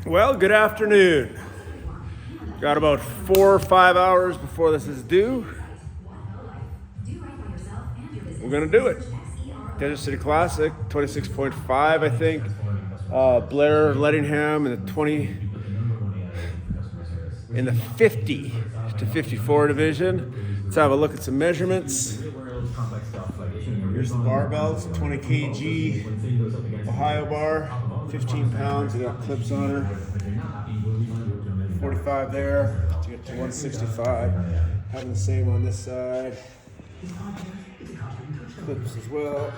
Well, good afternoon. Got about 4 or 5 hours before this is due. We're gonna do it. Desert City Classic, 26.5, I think. Blair, Lettingham in the 50 to 54 division. Let's have a look at some measurements. Here's the barbells, 20 kg Ohio bar, 15 pounds. I got clips on her. 45 there to get to 165. Having the same on this side. Clips as well.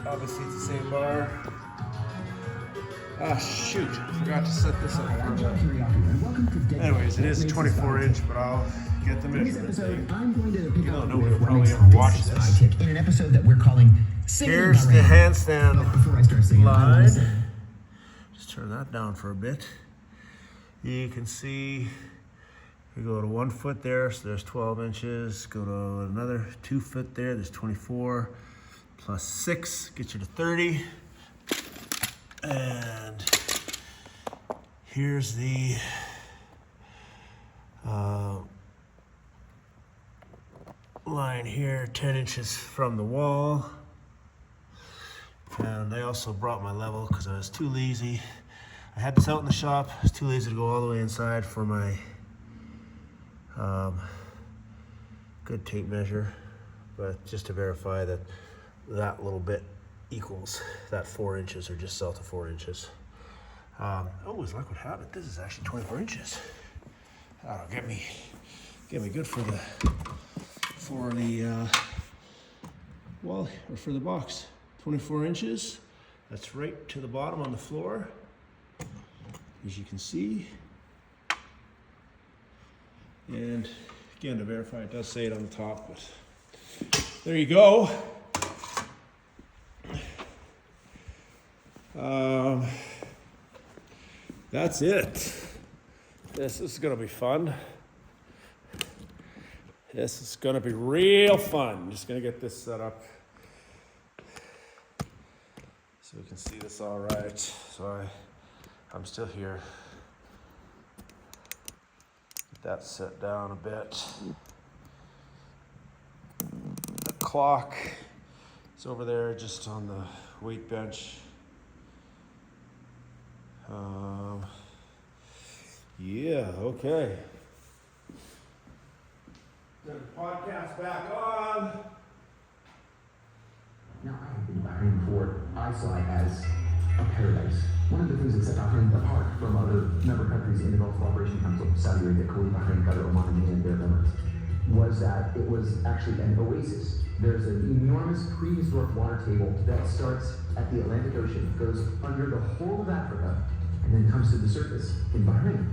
Obviously it's the same bar. Ah, shoot, forgot to set this up. Anyways, it is a 24 inch, but I'll get the measurements. You don't know we'll probably ever watch this. In an episode that we're calling Here's the handstand line. Just turn that down for a bit. You can see we go to 1 foot there, so there's 12 inches. Go to another 2 foot there, there's 24. Plus 6 gets you to 30. And here's the line here, 10 inches from the wall. And I also brought my level because I was too lazy. I had this out in the shop. I was too lazy to go all the way inside for my good tape measure, but just to verify that that little bit equals that 4 inches, or just south of 4 inches. Always like what happened. This is actually 24 inches. That'll get me good for the wall, or for the box. 24 inches. That's right to the bottom on the floor, as you can see. And again, to verify, it does say it on the top, but there you go. That's it. This is gonna be fun. This is gonna be real fun. Just gonna get this set up so we can see this all right. So I'm still here. Get that set down a bit. The clock is over there, just on the weight bench. Yeah, okay. The podcast back on. Now, I have been Bahrain for I saw it as a paradise. One of the things that set Bahrain apart from other member countries in the Gulf Cooperation Council, Saudi Arabia, Kuwait, Bahrain, Qatar, Oman, and the Arab Emirates, was that it was actually an oasis. There's an enormous prehistoric water table that starts at the Atlantic Ocean, goes under the whole of Africa, and then comes to the surface in Bahrain.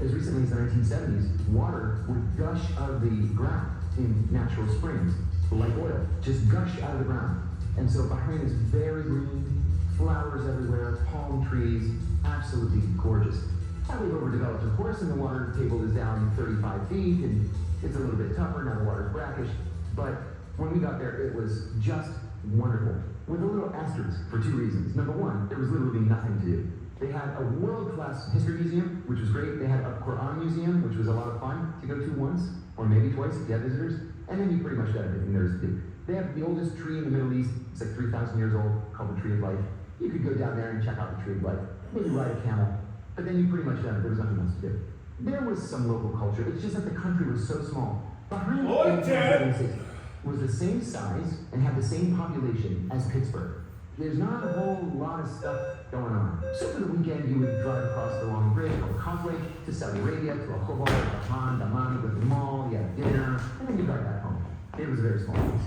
As recently as the 1970s, water would gush out of the ground in natural springs, like oil, just gush out of the ground. And so Bahrain is very green, flowers everywhere, palm trees, absolutely gorgeous. Highly overdeveloped, of course, and the water table is down 35 feet, and it's a little bit tougher, now the water's brackish, but when we got there, it was just wonderful. With a little asterisk for 2 reasons. Number one, there was literally nothing to do. They had a world-class history museum, which was great. They had a Quran museum, which was a lot of fun to go to once, or maybe twice if you had visitors. And then you pretty much got everything there is to do. They have the oldest tree in the Middle East. It's like 3,000 years old, called the Tree of Life. You could go down there and check out the Tree of Life, maybe ride a camel, but then you pretty much done it. There was nothing else to do. There was some local culture. It's just that the country was so small. Bahrain in 1976 was the same size and had the same population as Pittsburgh. There's not a whole lot of stuff going on. So for the weekend, you would drive across the long bridge or Causeway to Saudi Arabia, to Al-Khobar, Daman, you go to the mall, you have dinner, and then you drive back home. It was a very small place.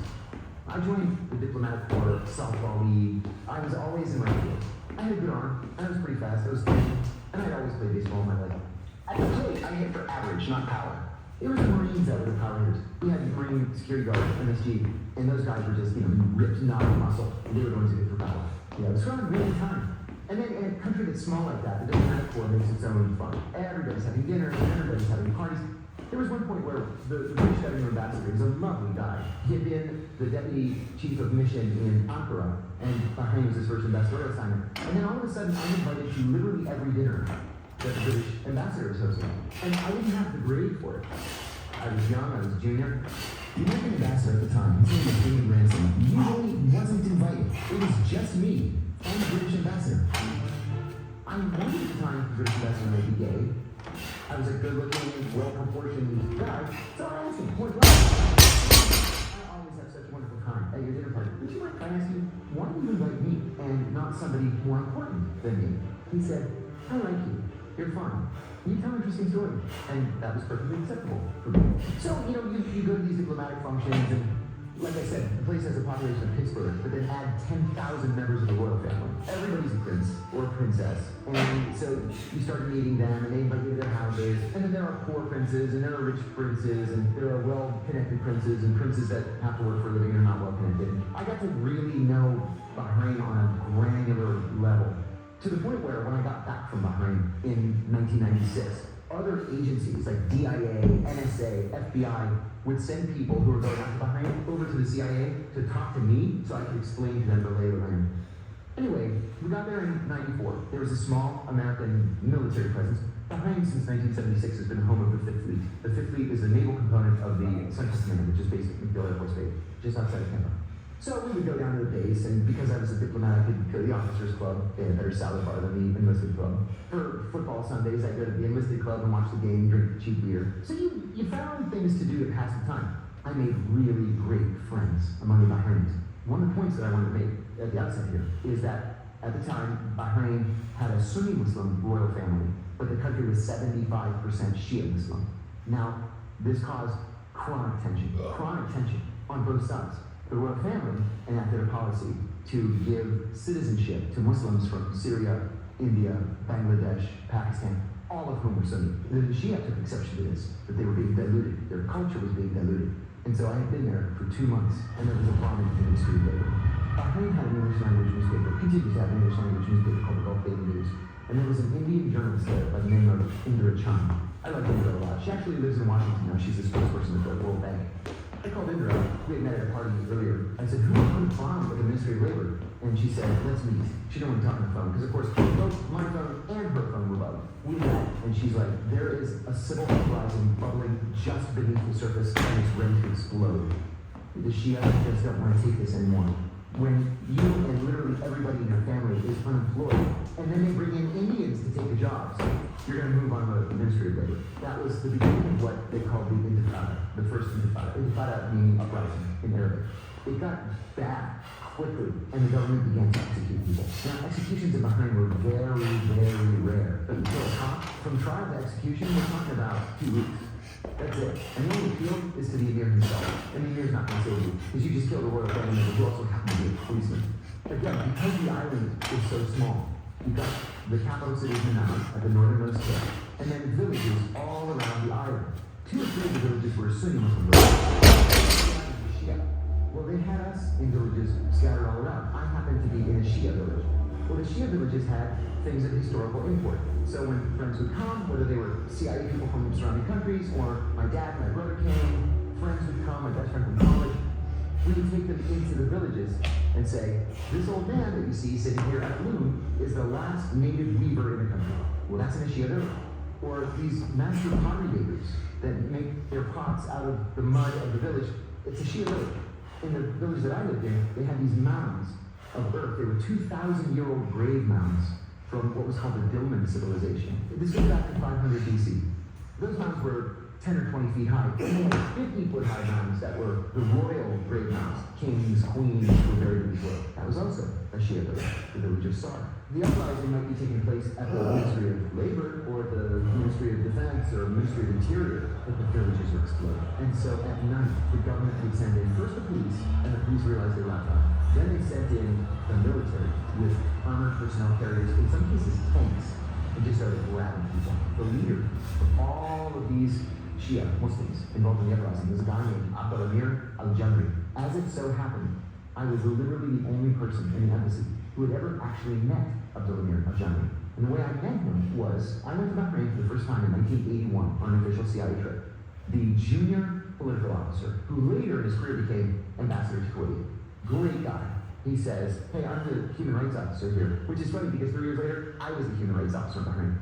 I joined the Diplomatic Corps, softball league. I was always in right field. I had a good arm, and I was pretty fast, I was thin, and I'd always played baseball in my life. At the plate, I hit for average, not power. It was the Marines that were the power hitters. We had Marine security guards, MSG, and those guys were just, ripped, not muscle. And they were the ones who hit for power. It was fun, really time. And then in a country that's small like that, the Diplomatic Corps makes its own fun. Everybody's having dinner, everybody's having parties. There was one point where the British Government ambassador, he was a lovely guy. He had been the deputy chief of mission in Ankara, and Bahrain was his first ambassadorial assignment. And then all of a sudden, I'm invited to literally every dinner that the British ambassador is hosting. And I didn't have the grade for it. I was young, I was a junior. The American ambassador at the time, his name was David Ransom, usually wasn't invited. It was just me and the British ambassador. I wondered at the time if the British ambassador might be gay. I was a good-looking, well-proportioned guy, so I asked him, point blank. I always have such a wonderful time at your dinner party. Would you mind if I ask you, why do you invite me and not somebody more important than me? He said, I like you. You're fun. You tell an interesting story. And that was perfectly acceptable for me. So, you go to these diplomatic functions, and like I said, the place has a population of Pittsburgh, but then add 10,000 members of the royal family. Everybody's a prince or a princess. And so you start meeting them, and they invite you to their houses. And then there are poor princes, and there are rich princes, and there are well-connected princes, and princes that have to work for a living and are not well-connected. I got to really know Bahrain on a granular level. To the point where when I got back from Bahrain in 1996, other agencies like DIA, NSA, FBI would send people who were going out to Bahrain over to the CIA to talk to me so I could explain to them the lay of the land. Anyway, we got there in '94. There was a small American military presence. Bahrain since 1976 has been the home of the Fifth Fleet. The Fifth Fleet is a naval component of the Central Command, which is based at MacDill Air Force Base, just outside of Canberra. So we would go down to the base, and because I was a diplomat, I could go to the officers' club. They had a better salad bar than the enlisted club. For football Sundays, I'd go to the enlisted club and watch the game, drink cheap beer. So you found things to do to pass the time. I made really great friends among the Bahrainis. One of the points that I wanted to make at the outset here is that at the time, Bahrain had a Sunni Muslim royal family, but the country was 75% Shia Muslim. Now, this caused chronic tension on both sides. The royal family enacted a policy to give citizenship to Muslims from Syria, India, Bangladesh, Pakistan, all of whom were Sunni. The Shia took exception to this, that they were being diluted. Their culture was being diluted. And so I had been there for 2 months, and there was a bombing in the Ministry of Labor. Bahrain had an English language newspaper, continues to have an English language newspaper called the Gulf Daily News. And there was an Indian journalist there by the name of Indira Chand. I like Indira a lot. She actually lives in Washington now. She's a spokesperson of the World Bank. I called Indira. We had met at a party earlier. I said, who on the phone with the Ministry of Labor? And she said, let's meet. She didn't want to talk on the phone, because of course, both my phone and her phone were bugged. We met, and she's like, there is a civil uprising bubbling just beneath the surface, and it's ready to explode. The Shia just don't want to take this anymore. When you and literally everybody in your family is unemployed, and then they bring in Indians to take the jobs, you're going to move on to the Ministry of Labor. That was the beginning of what they called the Intifada, the first Intifada. Intifada meaning uprising in Arabic. It got bad quickly, and the government began to execute people. Now, executions in Bahrain were very, very rare. But until a cop, from trial to execution, we're talking about 2 weeks. That's it. And the only appeal is to the emir himself. And the emir's not going to save you, because you just killed a royal family member who also happened to be a policeman. Again, because the island is so small, you've got the capital city of Manama at the northernmost tip, and then villages all around the island. 2 or 3 of the villages were Sunni Muslim villages. Shia. Well, they had us in villages scattered all around. I happened to be in a Shia village. Well, the Shia villages had things of historical import. So when friends would come, whether they were CIA people from surrounding countries, or my dad and my brother came, friends would come, my best friend from college, we would take them into the villages and say, this old man that you see sitting here at Loom is the last native weaver in the country. Well, that's in a Shia village. Or these master pottery makers that make their pots out of the mud of the village, it's a Shia village. In the village that I lived in, they had these mounds of earth. They were 2,000-year-old grave mounds from what was called the Dilmun civilization. This goes back to 500 BC. Those mounds were 10 or 20 feet high. And they had 50-foot high mounds that were the royal grave mounds. Kings, queens were buried in before. That was also a Shia village, the village of Sar. The uprising might be taking place at the Ministry of Labor, or the Ministry of Defense, or Ministry of Interior, but the villages were exploding. And so at night, the government would send in first the police, and the police realized they were out of time. Then they sent in the military with armored personnel carriers, in some cases tanks, and just started grabbing people. The leader of all of these Shia Muslims involved in the uprising was a guy named Abdul Amir al-Jamri. As it so happened, I was literally the only person in the embassy who had ever actually met Abdul Amir al-Jamri. And the way I met him was, I went to Bahrain for the first time in 1981 on an official CIA trip. The junior political officer, who later in his career became ambassador to Kuwait. Great guy. He says, hey, I'm the human rights officer here, which is funny because 3 years later, I was the human rights officer in Bahrain.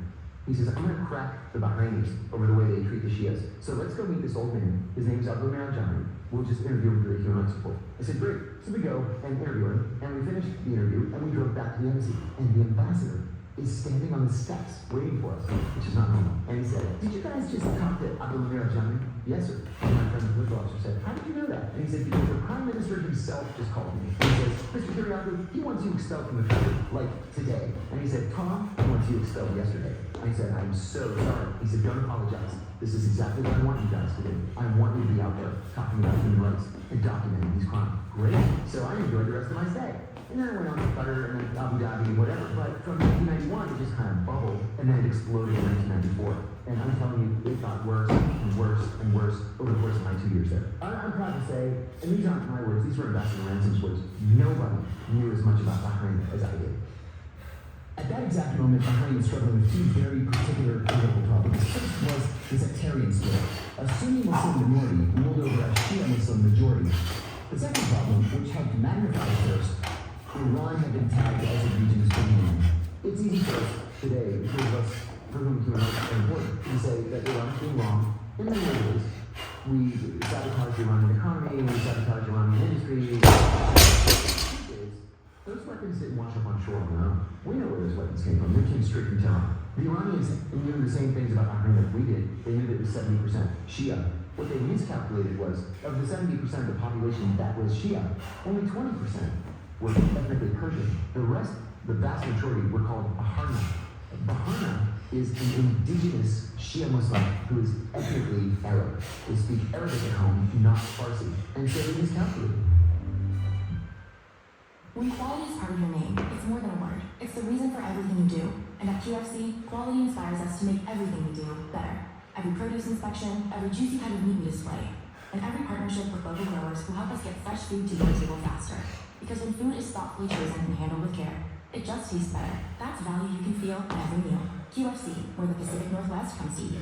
He says, I'm gonna crack the Bahrainis over the way they treat the Shias. So let's go meet this old man. His name's Abdul Marjani. We'll just interview him for the human rights report. I said, great. So we go and interview him, and we finished the interview, and we drove back to the embassy. And the ambassador is standing on the steps waiting for us, which is not normal. And he said, did you guys just talk to Abdul Marjani? Yes, sir. And my friend, the political officer, said, how did you know that? And he said, because the prime minister himself just called me. And he says, Mr. Kiriakou, he wants you expelled from the country, like today. And he said, Tom, he wants you expelled yesterday. And I said, I'm so sorry. He said, don't apologize. This is exactly what I want you guys to do. I want you to be out there talking about human rights and documenting these crimes. Great. So I enjoyed the rest of my stay. And then I went on to Qatar and then Abu Dhabi and whatever. But from 1991, it just kind of bubbled, and then it exploded in 1994. And I'm telling you, it got worse and worse and worse over the course of my 2 years there. I'm proud to say, and these aren't my words, these were Ambassador Ransom's words, nobody knew as much about Bahrain as I did. At that exact moment, Bahrain was struggling with two very particular political problems. First was the sectarian split. A Sunni Muslim minority ruled over a Shia Muslim majority. The second problem, which helped magnify the first, Iran had been tagged as the region's domain. It's easy for us today, because of us for whom human rights are important, to say that Iran is doing wrong in many ways. We sabotage the Iranian economy, we sabotage the Iranian industry. Those weapons didn't wash up on shore on their own. We know where those weapons came from. They came straight from Tehran. The Iranians knew the same things about Bahrain that we did. They knew that it was 70% Shia. What they miscalculated was, of the 70% of the population that was Shia, only 20% were ethnically Persian. The rest, the vast majority, were called Baharna. Baharna is an indigenous Shia Muslim who is ethnically Arab. They speak Arabic at home, not Farsi. And so they miscalculated. When quality is part of your name, it's more than a word. It's the reason for everything you do. And at QFC, quality inspires us to make everything we do better. Every produce inspection, every juicy cut of meat we display, and every partnership with local growers who help us get fresh food to your table faster. Because when food is thoughtfully chosen and handled with care, it just tastes better. That's value you can feel at every meal. QFC, where the Pacific Northwest comes to eat.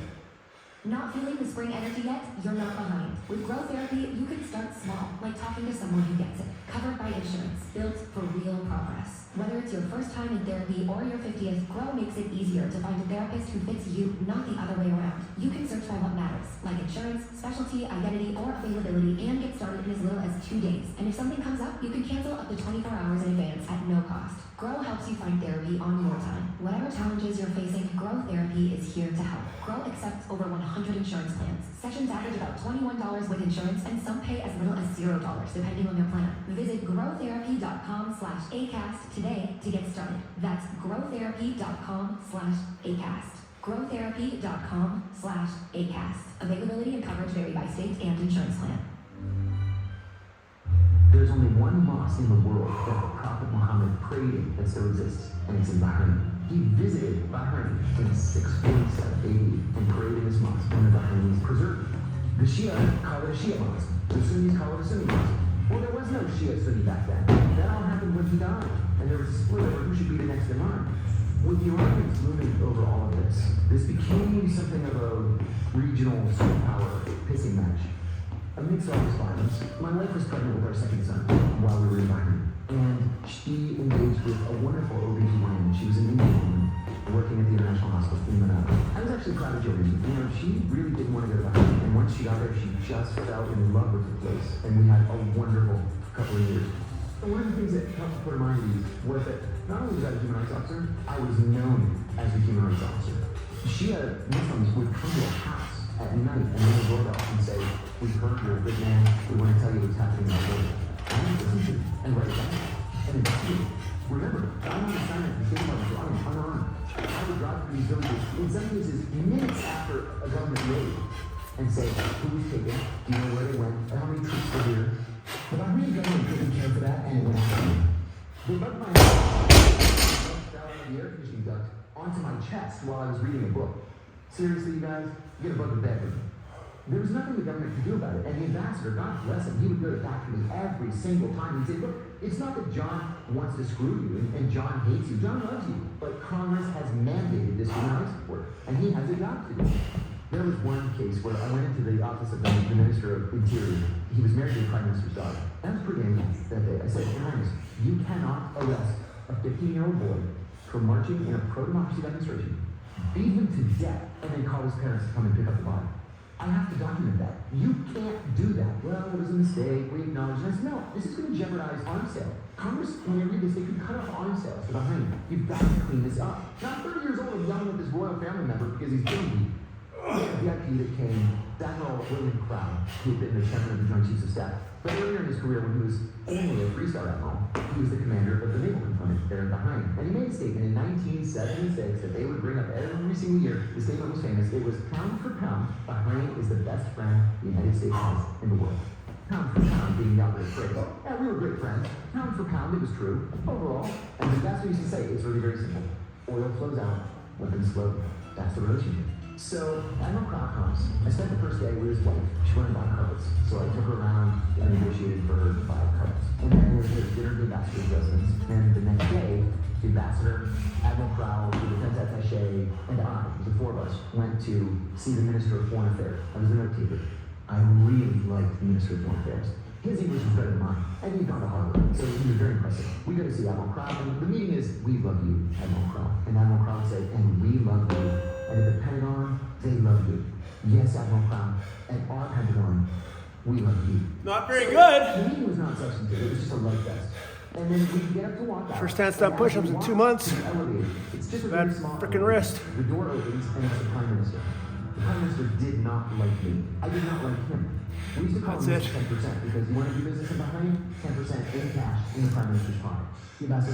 Not feeling the spring energy yet? You're not behind. With Grow Therapy, you can start small, like talking to someone who gets it. Covered by insurance, built for real progress. Whether it's your first time in therapy or your 50th, Grow makes it easier to find a therapist who fits you, not the other way around. You can search by what matters, like insurance, specialty, identity, or availability, and get started in as little as 2 days. And if something comes up, you can cancel up to 24 hours in advance at no cost. Grow helps you find therapy on your time. Whatever challenges you're facing, Grow Therapy is here to help. Grow accepts over 100 insurance plans. Sessions average about $21 with insurance, and some pay as little as $0, depending on your plan. Visit growtherapy.com/ACAST today to get started. That's growtherapy.com/ACAST. growtherapy.com/ACAST. Availability and coverage vary by state and insurance plan. There's only one mosque in the world that the Prophet Muhammad prayed in that still exists, and it's in Bahrain. He visited Bahrain in 647 AD and prayed in this mosque, and the Bahrainis preserved it. The Shia call it a Shia mosque. The Sunnis call it a Sunni mosque. Well, there was no Shia Sunni back then. That all happened when he died, and there was a split over who should be the next imam. With the Iranians looming over all of this, this became something of a regional superpower pissing match. Amidst all this violence, my wife was pregnant with our second son while we were in Bahrain, and she engaged with a wonderful OB/GYN. She was an Indian woman working at the International Hospital in Manila. I was actually proud of Joanne. She really didn't want to go to Bahrain, and once she got there, she just fell in love with the place, and we had a wonderful couple of years. And one of the things that helped to put in mind these was that not only was I a human rights officer, I was known as a human rights officer. Shia Muslims would come to a house at night and ring the doorbell and say, "We've heard you're a good man, we want to tell you what's happening in our world." I would listen to and write it down and investigate. Remember, I'm on assignment from state levels, unarmed. I would drive through these villages, in some cases minutes after a government raid, and say, who was taken, do you know where they went, how many troops were here. But I really government didn't care for that, and it went after me. They bugged my head, fell out of the air conditioning duct onto my chest while I was reading a book. Seriously, you guys, you get a bug in bed. There was nothing the government could do about it. And the ambassador, God bless him, he would go to bat for me every single time. He'd say, look, it's not that John wants to screw you and John hates you. John loves you. But Congress has mandated this human rights report, and he has a job to do. There was one case where I went into the office of the Minister of Interior. He was married to the Prime Minister's daughter. I was pretty angry that day. I said, Your Highness, you cannot arrest a 15-year-old boy for marching in a pro-democracy demonstration, beat him to death, and then call his parents to come and pick up the body. I have to document that. You can't do that. Well, it was a mistake. We acknowledge this. No, this is going to jeopardize arms sale. Congress, when you read this, they could cut off arms sales for behind you. You've got to clean this up. Not 30 years old and yelling at this royal family member because he's killing you. The VIP that came, Admiral William Crown, who had been the chairman of the Joint Chiefs of Staff. But earlier in his career, when he was only a three-star admiral, he was the commander of the naval component there in Bahrain. And he made a statement in 1976 that they would bring up every single year. The statement was famous. It was, pound for pound, Bahrain is the best friend the United States has in the world. Pound for pound being the operative phrase. Yeah, we were great friends. Pound for pound, it was true. Overall, and that's what he used to say. It's really very simple. Oil flows out, weapons flow. That's the relationship. So, Admiral Crown comes. I spent the first day with his wife. She wanted to buy carpets. So I took her around and negotiated for her to buy carpets. And then we had dinner at the ambassador's residence. And the next day, the ambassador, Admiral Crown, the defense attaché, and I, the four of us, went to see the Minister of Foreign Affairs. I was the note taker. I really liked the Minister of Foreign Affairs. His English was better than mine, and he'd gone to Harvard, so he was very impressive. We got to see Admiral Crown, and the meeting is, we love you, Admiral Crown. And Admiral Crown said, and we love you. And at the Pentagon, they love you. Yes, Admiral Crown, at our Pentagon, we love you. Not very good. The meeting was not substantive, it was just a light fest. And then we get up to walk out. First handstand push-ups in 2 months. It's just a Bad very small frickin' elevator. wrist. The door opens, and it's the Prime Minister. The Prime Minister did not like me. I did not like him. We used to call him That's it. 10% because you want to do business in Bahrain, 10% in cash in the Prime Minister's pocket. The ambassador